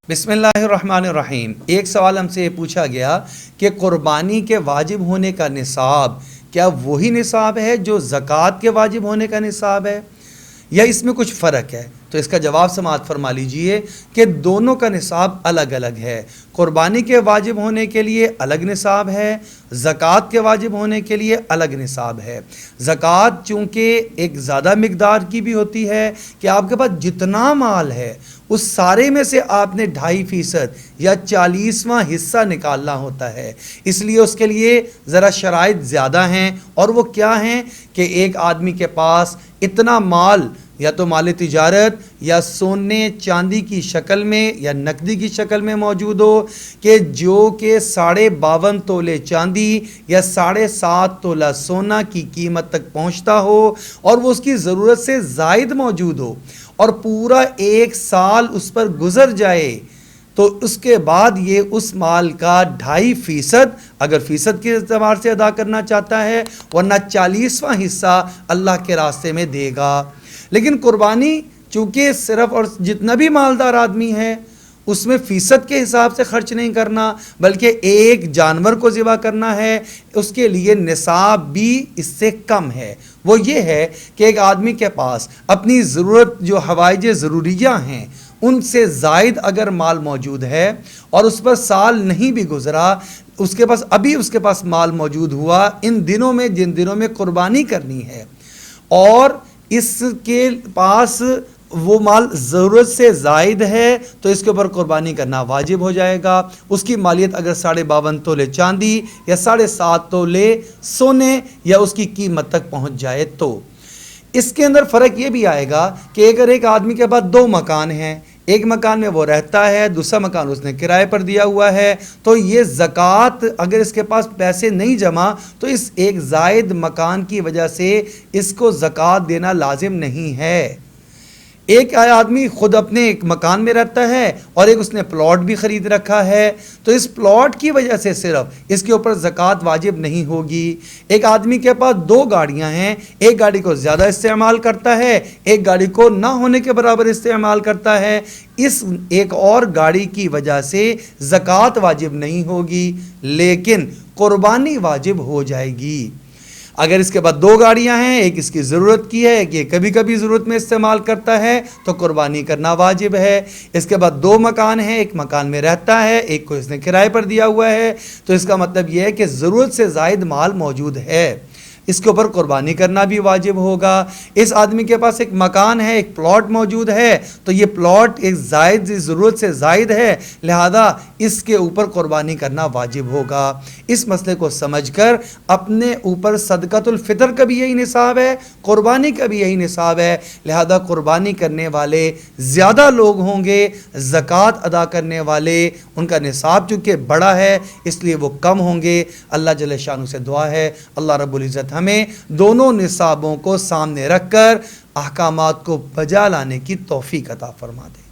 بسم اللہ الرحمن الرحیم۔ ایک سوال ہم سے یہ پوچھا گیا کہ قربانی کے واجب ہونے کا نصاب کیا وہی نصاب ہے جو زکوٰۃ کے واجب ہونے کا نصاب ہے یا اس میں کچھ فرق ہے؟ تو اس کا جواب سماعت فرما لیجئے کہ دونوں کا نصاب الگ الگ ہے۔ قربانی کے واجب ہونے کے لیے الگ نصاب ہے، زکوٰۃ کے واجب ہونے کے لیے الگ نصاب ہے۔ زکوٰۃ چونکہ ایک زیادہ مقدار کی بھی ہوتی ہے کہ آپ کے پاس جتنا مال ہے اس سارے میں سے آپ نے 2.5% یا 40واں حصہ نکالنا ہوتا ہے، اس لیے اس کے لیے ذرا شرائط زیادہ ہیں، اور وہ کیا ہیں کہ ایک آدمی کے پاس اتنا مال یا تو مال تجارت یا سونے چاندی کی شکل میں یا نقدی کی شکل میں موجود ہو کہ جو کہ 52.5 تولے چاندی یا 7.5 تولہ سونا کی قیمت تک پہنچتا ہو اور وہ اس کی ضرورت سے زائد موجود ہو اور پورا 1 سال اس پر گزر جائے، تو اس کے بعد یہ اس مال کا 2.5% اگر فیصد کے اعتبار سے ادا کرنا چاہتا ہے، ورنہ 40واں حصہ اللہ کے راستے میں دے گا۔ لیکن قربانی چونکہ صرف اور جتنا بھی مالدار آدمی ہے اس میں فیصد کے حساب سے خرچ نہیں کرنا بلکہ ایک جانور کو ذبح کرنا ہے، اس کے لیے نصاب بھی اس سے کم ہے۔ وہ یہ ہے کہ ایک آدمی کے پاس اپنی ضرورت جو حوائج ضروریہ ہیں ان سے زائد اگر مال موجود ہے اور اس پر سال نہیں بھی گزرا، اس کے پاس مال موجود ہوا ان دنوں میں جن دنوں میں قربانی کرنی ہے، اور اس کے پاس وہ مال ضرورت سے زائد ہے تو اس کے اوپر قربانی کرنا واجب ہو جائے گا۔ اس کی مالیت اگر 52.5 تولے چاندی یا 7.5 تولے سونے یا اس کی قیمت تک پہنچ جائے تو اس کے اندر فرق یہ بھی آئے گا کہ اگر ایک آدمی کے پاس 2 مکان ہیں، ایک مکان میں وہ رہتا ہے، دوسرا مکان اس نے کرائے پر دیا ہوا ہے، تو یہ زکوٰۃ اگر اس کے پاس پیسے نہیں جمع تو اس ایک زائد مکان کی وجہ سے اس کو زکوٰۃ دینا لازم نہیں ہے۔ ایک آدمی خود اپنے ایک مکان میں رہتا ہے اور ایک اس نے پلاٹ بھی خرید رکھا ہے، تو اس پلاٹ کی وجہ سے صرف اس کے اوپر زکوٰۃ واجب نہیں ہوگی۔ ایک آدمی کے پاس 2 گاڑیاں ہیں، ایک گاڑی کو زیادہ استعمال کرتا ہے، ایک گاڑی کو نہ ہونے کے برابر استعمال کرتا ہے، اس ایک اور گاڑی کی وجہ سے زکوٰۃ واجب نہیں ہوگی لیکن قربانی واجب ہو جائے گی۔ اگر اس کے بعد 2 گاڑیاں ہیں، ایک اس کی ضرورت کی ہے، ایک یہ کبھی کبھی ضرورت میں استعمال کرتا ہے تو قربانی کرنا واجب ہے۔ اس کے بعد 2 مکان ہیں، ایک مکان میں رہتا ہے، ایک کو اس نے کرائے پر دیا ہوا ہے، تو اس کا مطلب یہ ہے کہ ضرورت سے زائد مال موجود ہے، اس کے اوپر قربانی کرنا بھی واجب ہوگا۔ اس آدمی کے پاس ایک مکان ہے، ایک پلاٹ موجود ہے، تو یہ پلاٹ ایک ضرورت سے زائد ہے، لہذا اس کے اوپر قربانی کرنا واجب ہوگا۔ اس مسئلے کو سمجھ کر اپنے اوپر صدقۃ الفطر کا بھی یہی نصاب ہے، قربانی کا بھی یہی نصاب ہے، لہذا قربانی کرنے والے زیادہ لوگ ہوں گے، زکوٰۃ ادا کرنے والے ان کا نصاب چونکہ بڑا ہے اس لیے وہ کم ہوں گے۔ اللہ جل شانہ سے دعا ہے اللہ رب العزت ہمیں دونوں نصابوں کو سامنے رکھ کر احکامات کو بجا لانے کی توفیق عطا فرما دے۔